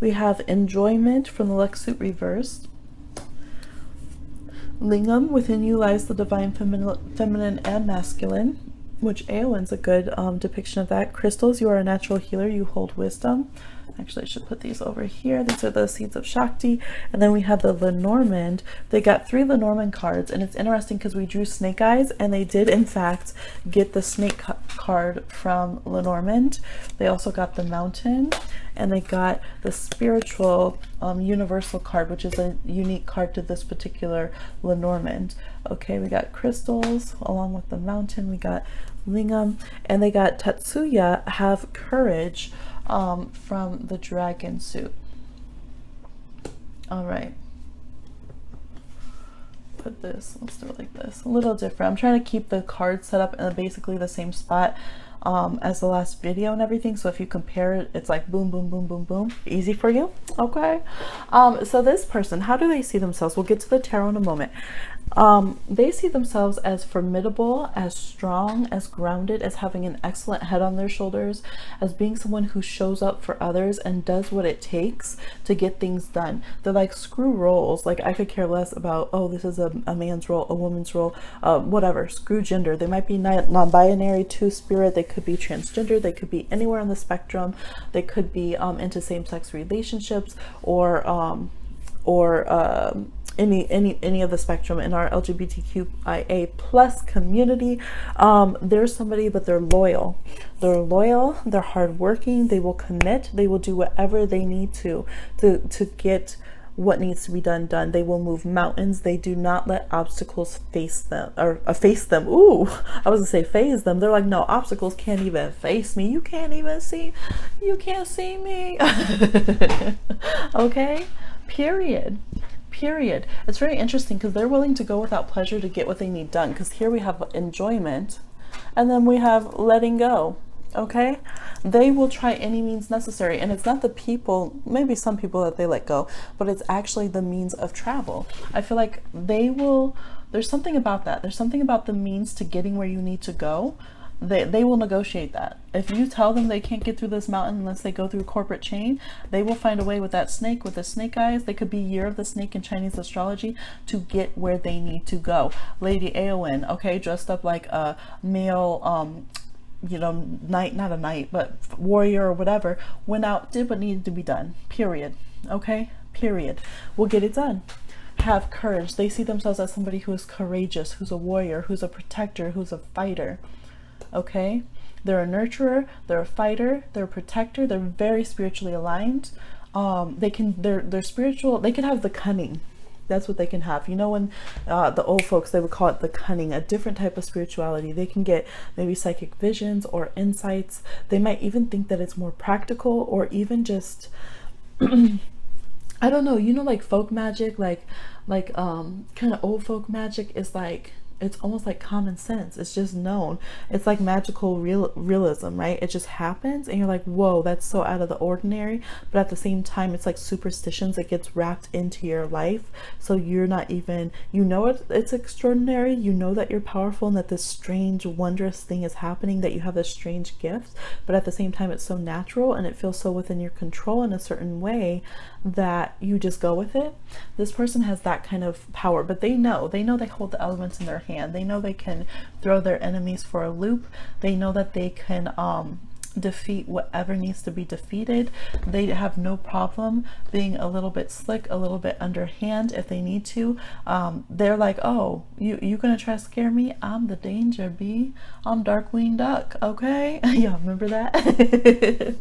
We have Enjoyment from the luck suit reversed. Lingam, within you lies the divine feminine and masculine, which Éowyn's a good depiction of that. Crystals, you are a natural healer, you hold wisdom. Actually, I should put these over here. These are the Seeds of Shakti. And then we have the Lenormand. They got 3 Lenormand cards, and it's interesting because we drew Snake Eyes, and they did, in fact, get the snake card from Lenormand. They also got the Mountain, and they got the Spiritual Universal card, which is a unique card to this particular Lenormand. Okay, we got crystals along with the Mountain. We got Lingam, and they got Tatsuya, Have Courage, from the dragon suit. All right, put this, let's do it like this, a little different. I'm trying to keep the cards set up in basically the same spot as the last video and everything, so if you compare it, it's like boom boom boom boom boom, easy for you. Okay, so this person, how do they see themselves? We'll get to the tarot in a moment. They see themselves as formidable, as strong, as grounded, as having an excellent head on their shoulders, as being someone who shows up for others and does what it takes to get things done. They're like, screw roles. Like, I could care less about, oh, this is a man's role, a woman's role, whatever, screw gender. They might be non-binary, two-spirit, they could be transgender, they could be anywhere on the spectrum, they could be into same-sex relationships, or any of the spectrum in our LGBTQIA plus community. There's somebody, but they're loyal. They're loyal, they're hardworking, they will commit, they will do whatever they need to get what needs to be done. They will move mountains. They do not let obstacles face them, or face them. Ooh, I was gonna say phase them. They're like, no, obstacles can't even face me. You can't see me. Okay, period. It's very interesting because they're willing to go without pleasure to get what they need done, because here we have enjoyment and then we have letting go. Okay, they will try any means necessary, and it's not the people, maybe some people, that they let go, but it's actually the means of travel. I feel like they will, there's something about that, there's something about the means to getting where you need to go. They will negotiate that. If you tell them they can't get through this mountain unless they go through a corporate chain, they will find a way with that snake, with the snake eyes. They could be Year of the Snake in Chinese astrology to get where they need to go. Lady Aowen, okay, dressed up like a male, you know, knight, not a knight, but warrior or whatever, went out, did what needed to be done, period. Okay, period. We'll get it done. Have courage. They see themselves as somebody who is courageous, who's a warrior, who's a protector, who's a fighter. Okay, they're a nurturer, they're a fighter, they're a protector, they're very spiritually aligned. They're spiritual, they can have the cunning. That's what they can have. You know, when the old folks, they would call it the cunning, a different type of spirituality. They can get maybe psychic visions or insights. They might even think that it's more practical, or even just I don't know, you know, like folk magic, like kind of old folk magic is like, it's almost like common sense. It's just known. It's like magical realism, right? It just happens and you're like, whoa, that's so out of the ordinary. But at the same time, it's like superstitions that gets wrapped into your life. So you're not even, you know, it's extraordinary. You know that you're powerful and that this strange, wondrous thing is happening, that you have this strange gift. But at the same time, it's so natural and it feels so within your control in a certain way that you just go with it. This person has that kind of power, but they know they hold the elements in their hand. They know they can throw their enemies for a loop. They know that they can defeat whatever needs to be defeated. They have no problem being a little bit slick, a little bit underhand if they need to. They're like, oh, you gonna try to scare me? I'm the danger bee. I'm Darkwing Duck. Okay. Y'all remember that?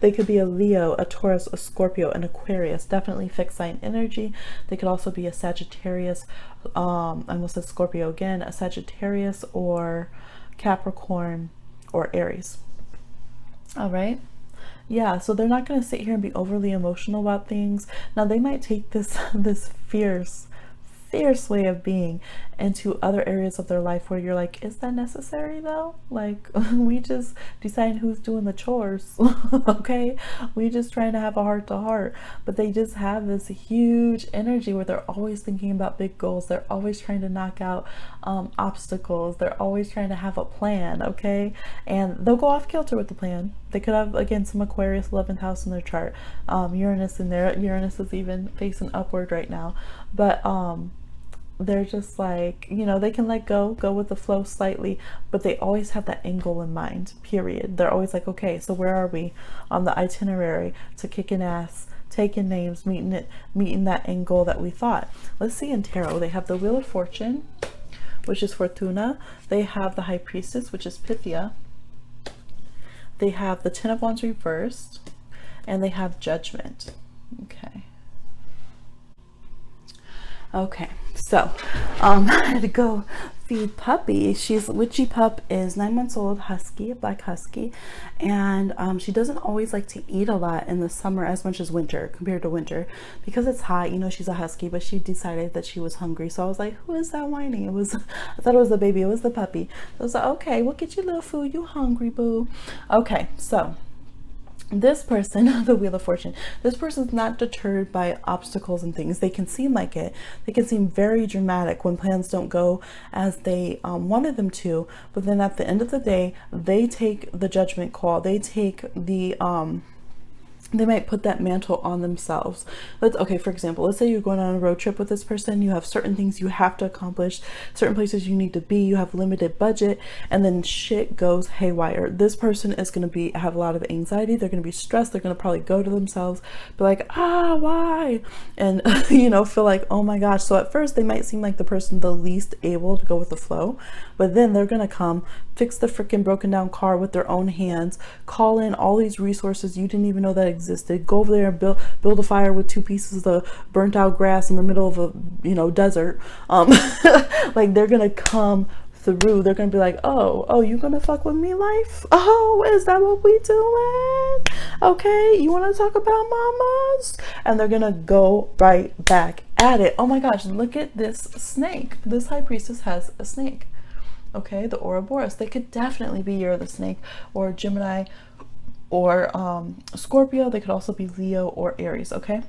They could be a Leo, a Taurus, a Scorpio, an Aquarius, definitely fixed sign energy. They could also be a Sagittarius, I almost said Scorpio again, a Sagittarius or Capricorn or Aries. All right, yeah, so they're not going to sit here and be overly emotional about things. Now they might take this fierce way of being into other areas of their life where you're like, is that necessary though? Like, we just decide who's doing the chores. Okay, we just trying to have a heart to heart. But they just have this huge energy where they're always thinking about big goals. They're always trying to knock out obstacles. They're always trying to have a plan. Okay, and they'll go off kilter with the plan. They could have, again, some Aquarius 11th house in their chart, Uranus in there. Uranus is even facing upward right now, but they're just like, you know, they can let go with the flow slightly, but they always have that end goal in mind, period. They're always like, okay, so where are we on the itinerary to kicking ass, taking names, meeting that end goal that we thought. Let's see in tarot, they have the Wheel of Fortune, which is Fortuna. They have the High Priestess, which is Pythia. They have the Ten of Wands reversed, and they have Judgment. Okay, so I had to go feed Puppy. Witchy Pup is 9 months old, husky, a black husky, and she doesn't always like to eat a lot in the summer as much as winter, compared to winter, because it's hot. You know, she's a husky, but she decided that she was hungry, so I was like, who is that whining? It was, I thought it was the baby, it was the puppy. I was like, okay, we'll get you a little food, you hungry, boo. Okay, so this person, the Wheel of Fortune, this person's not deterred by obstacles and things. They can seem like it. They can seem very dramatic when plans don't go as they wanted them to. But then at the end of the day, they take the judgment call. They take the they might put that mantle on themselves. Okay, for example, let's say you're going on a road trip with this person. You have certain things you have to accomplish, certain places you need to be, you have limited budget, and then shit goes haywire. This person is going to have a lot of anxiety. They're going to be stressed. They're going to probably go to themselves, be like, why? And, you know, feel like, oh my gosh. So at first they might seem like the person the least able to go with the flow, but then they're going to come fix the freaking broken down car with their own hands, call in all these resources you didn't even know that existed, go over there and build a fire with 2 pieces of burnt out grass in the middle of a, you know, desert. Like, they're gonna come through. They're gonna be like, oh, you gonna fuck with me, life? Oh, is that what we doing? Okay, you want to talk about mamas? And they're gonna go right back at it. Oh my gosh, look at this snake. This High Priestess has a snake. Okay, the Ouroboros. They could definitely be Year of the Snake, or Gemini, or Scorpio. They could also be Leo or Aries. Okay,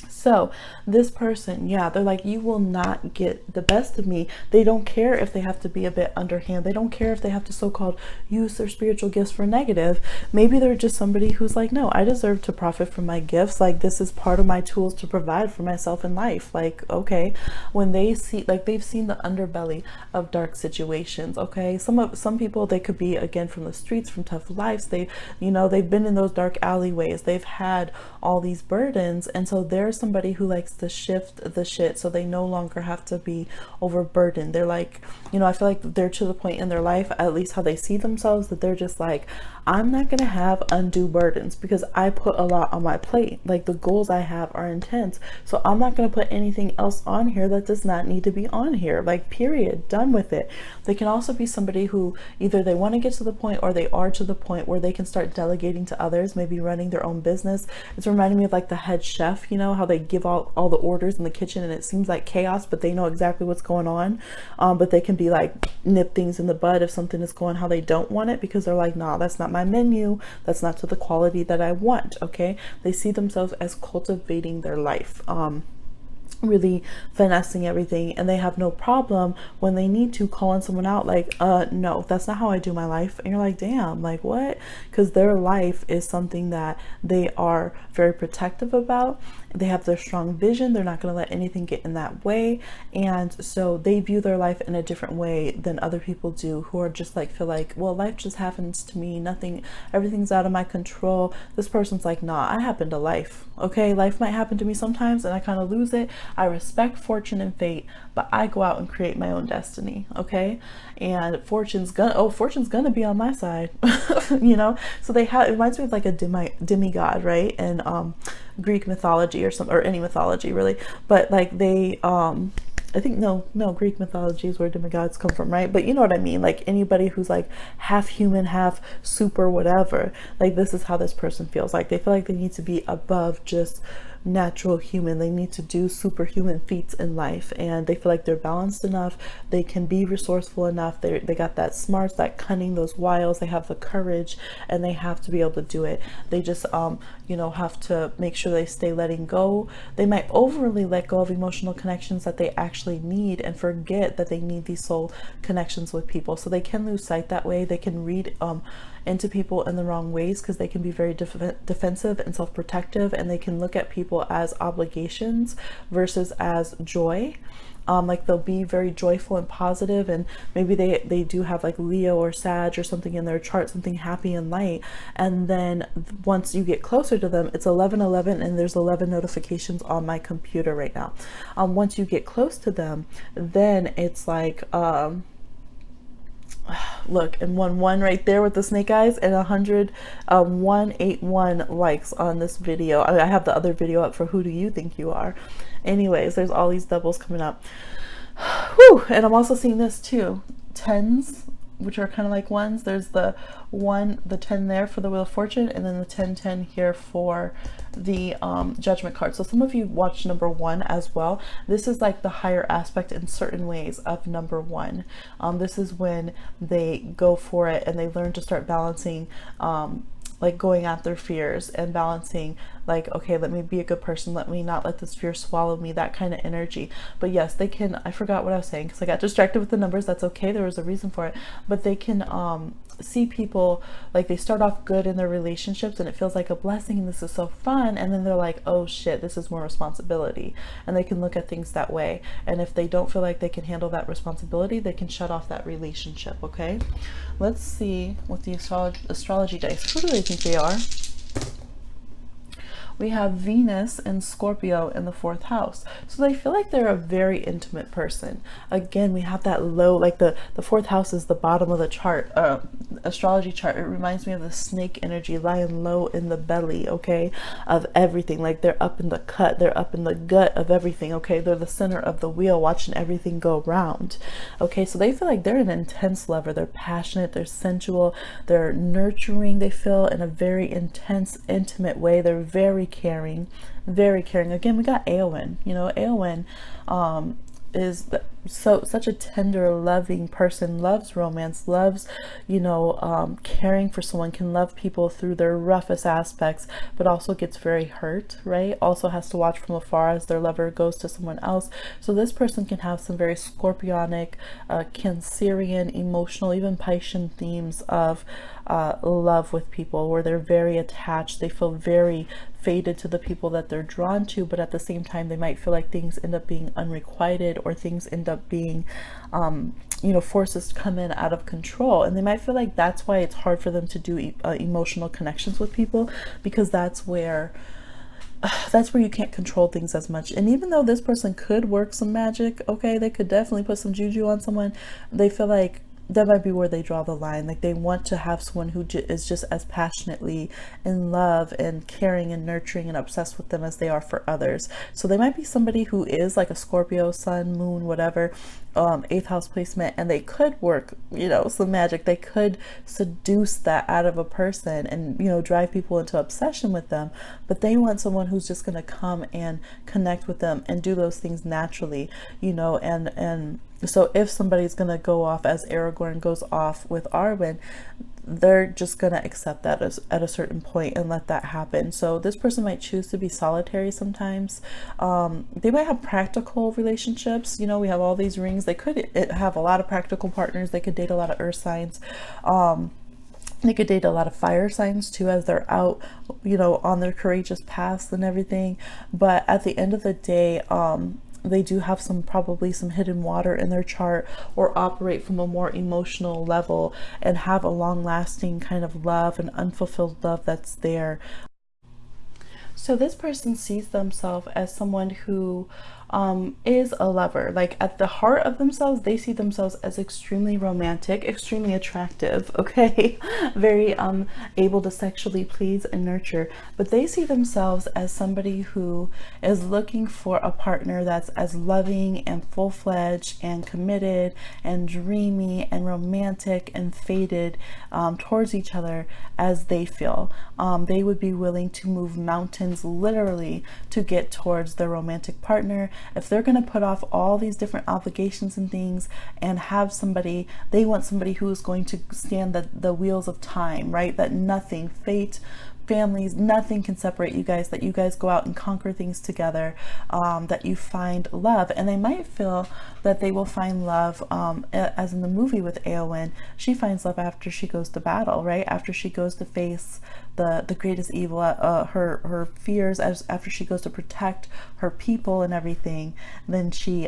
so this person, yeah, they're like, you will not get the best of me. They don't care if they have to be a bit underhand. They don't care if they have to so-called use their spiritual gifts for negative. Maybe they're just somebody who's like, no, I deserve to profit from my gifts. Like, this is part of my tools to provide for myself in life. Like, okay, when they see, like, they've seen the underbelly of dark situations. Okay, some people, they could be, again, from the streets, from tough lives. They, you know, they've been in those dark alleyways. They've had all these burdens, and so there's somebody who likes to shift the shit so they no longer have to be overburdened. They're like, you know, I feel like they're to the point in their life, at least how they see themselves, that they're just like, I'm not gonna have undue burdens because I put a lot on my plate. Like, the goals I have are intense, so I'm not gonna put anything else on here that does not need to be on here. Like, period, done with it. They can also be somebody who either they want to get to the point, or they are to the point where they can start delegating to others, maybe running their own business. It's reminding me of like the head chef, you know, how they give all the orders in the kitchen and it seems like chaos, but they know exactly what's going on. But they can be like, nip things in the bud if something is going how they don't want it, because they're like, nah, that's not my menu, that's not to the quality that I want. Okay, they see themselves as cultivating their life, really finessing everything, and they have no problem when they need to calling someone out like, no, that's not how I do my life. And you're like, damn, like what? Because their life is something that they are very protective about. They have their strong vision. They're not going to let anything get in that way. And so they view their life in a different way than other people do, who are just like, feel like, well, life just happens to me, nothing, everything's out of my control. This person's like, nah, I happen to life. Okay, life might happen to me sometimes and I kind of lose it. I respect fortune and fate, but I go out and create my own destiny. Okay, and fortune's gonna be on my side. You know, so it reminds me of like a demigod, right? And Greek mythology or any mythology really, but like they I think no Greek mythology is where demigods come from, right? But you know what I mean, like anybody who's like half human, half super whatever, like this is how this person feels. Like they feel like they need to be above just natural human. They need to do superhuman feats in life, and they feel like they're balanced enough, they can be resourceful enough, they got that smarts, that cunning, those wiles, they have the courage, and they have to be able to do it. They just you know, have to make sure they stay letting go. They might overly let go of emotional connections that they actually need and forget that they need these soul connections with people. So they can lose sight that way. They can read into people in the wrong ways, because they can be very defensive and self-protective, and they can look at people as obligations versus as joy. like they'll be very joyful and positive, and maybe they do have like Leo or Sag or something in their chart, something happy and light. And then once you get closer to them, it's 11:11, and there's 11 notifications on my computer right now. Once you get close to them, then it's like look, and 1 right there with the snake eyes, and 181 likes on this video. I have the other video up for Who Do You Think You Are. Anyways, there's all these doubles coming up. Whew. And I'm also seeing this too, tens, which are kind of like ones. There's the 10 there for the Wheel of Fortune, and then the 10 here for the Judgment card. So some of you watch number 1 as well. This is like the higher aspect in certain ways of number 1. This is when they go for it and they learn to start balancing, like going at their fears and balancing, like, okay, let me be a good person, let me not let this fear swallow me, that kind of energy. But yes, they can, I forgot what I was saying because I got distracted with the numbers. That's okay, there was a reason for it. But they can see people, like they start off good in their relationships and it feels like a blessing and this is so fun, and then they're like, oh shit, this is more responsibility, and they can look at things that way. And if they don't feel like they can handle that responsibility, they can shut off that relationship. Okay, let's see what the astrology dice, who do they think they are? We have Venus and Scorpio in the 4th house. So they feel like they're a very intimate person. Again, we have that low, like the 4th house is the bottom of the chart, astrology chart. It reminds me of the snake energy lying low in the belly, okay, of everything. Like they're up in the cut, they're up in the gut of everything, okay? They're the center of the wheel, watching everything go round, okay? So they feel like they're an intense lover. They're passionate, they're sensual, they're nurturing, they feel, in a very intense, intimate way. They're very caring, very caring. Again, we got Eowyn. You know, Eowyn is such a tender, loving person, loves romance, loves, you know, caring for someone, can love people through their roughest aspects, but also gets very hurt, right? Also has to watch from afar as their lover goes to someone else. So this person can have some very scorpionic, Cancerian, emotional, even Piscean themes of love with people, where they're very attached. They feel very fated to the people that they're drawn to, but at the same time they might feel like things end up being unrequited, or things end up being you know, forces come in out of control, and they might feel like that's why it's hard for them to do emotional connections with people, because that's where you can't control things as much. And even though this person could work some magic, okay, they could definitely put some juju on someone, they feel like that might be where they draw the line. Like they want to have someone who is just as passionately in love and caring and nurturing and obsessed with them as they are for others. So they might be somebody who is like a Scorpio, sun, moon, whatever, 8th house placement, and they could work, you know, some magic. They could seduce that out of a person and, you know, drive people into obsession with them. But they want someone who's just going to come and connect with them and do those things naturally, you know. And so if somebody's going to go off as Aragorn goes off with Arwen, they're just going to accept that at a certain point and let that happen. So this person might choose to be solitary sometimes. They might have practical relationships. You know, we have all these rings. They could have a lot of practical partners. They could date a lot of earth signs. They could date a lot of fire signs too, as they're out, you know, on their courageous paths and everything. But at the end of the day, they do have probably some hidden water in their chart, or operate from a more emotional level and have a long-lasting kind of love and unfulfilled love that's there. So this person sees themselves as someone who is a lover. Like at the heart of themselves, they see themselves as extremely romantic, extremely attractive, okay? Very able to sexually please and nurture. But they see themselves as somebody who is looking for a partner that's as loving and full-fledged and committed and dreamy and romantic and fated towards each other as they feel. They would be willing to move mountains literally to get towards their romantic partner. If they're going to put off all these different obligations and things and have somebody, they want somebody who is going to stand the wheels of time, right? That nothing, fate families, nothing can separate you guys, that you guys go out and conquer things together, that you find love. And they might feel that they will find love, as in the movie with Eowyn, she finds love after she goes to battle, right? After she goes to face the greatest evil, her fears, after she goes to protect her people and everything, then she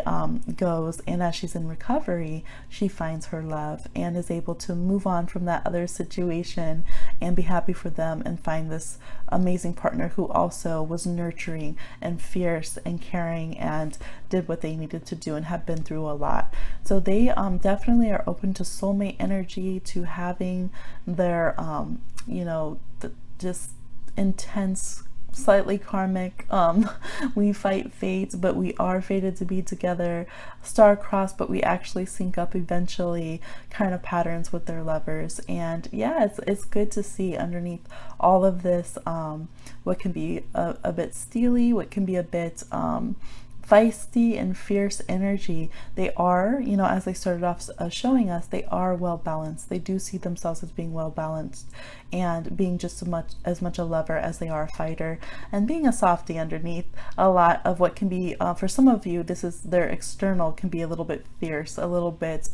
goes, and as she's in recovery, she finds her love and is able to move on from that other situation and be happy for them and find this amazing partner who also was nurturing and fierce and caring and did what they needed to do and have been through a lot. So they definitely are open to soulmate energy, to having their you know, just intense, slightly karmic, we fight fate, but we are fated to be together, star-crossed, but we actually sync up eventually, kind of patterns with their lovers. And yeah, it's good to see underneath all of this what can be a bit steely, what can be a bit feisty and fierce energy. They are, you know, as they started off showing us, they are well balanced. They do see themselves as being well balanced and being just as much a lover as they are a fighter, and being a softie underneath. A lot of what can be, for some of you, this is their external, can be a little bit fierce, a little bit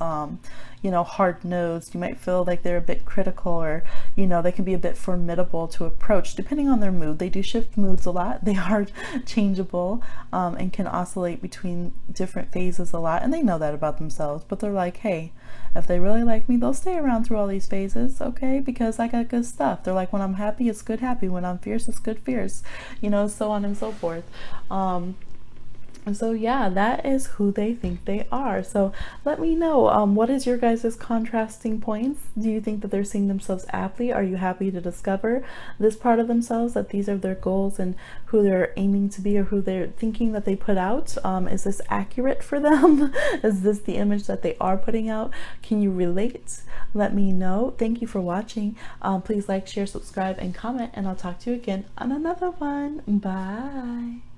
you know, hard-nosed. You might feel like they're a bit critical, or you know, they can be a bit formidable to approach depending on their mood. They do shift moods a lot. They are changeable, and can oscillate between different phases a lot, and they know that about themselves, but they're like, hey, if they really like me, they'll stay around through all these phases, okay, because I got good stuff. They're like, when I'm happy, it's good happy. When I'm fierce, it's good fierce, you know, so on and so forth. And so yeah, that is who they think they are. So let me know, what is your guys' contrasting points? Do you think that they're seeing themselves aptly? Are you happy to discover this part of themselves, that these are their goals and who they're aiming to be, or who they're thinking that they put out? Is this accurate for them? Is this the image that they are putting out? Can you relate? Let me know. Thank you for watching. Please like, share, subscribe, and comment, and I'll talk to you again on another one. Bye.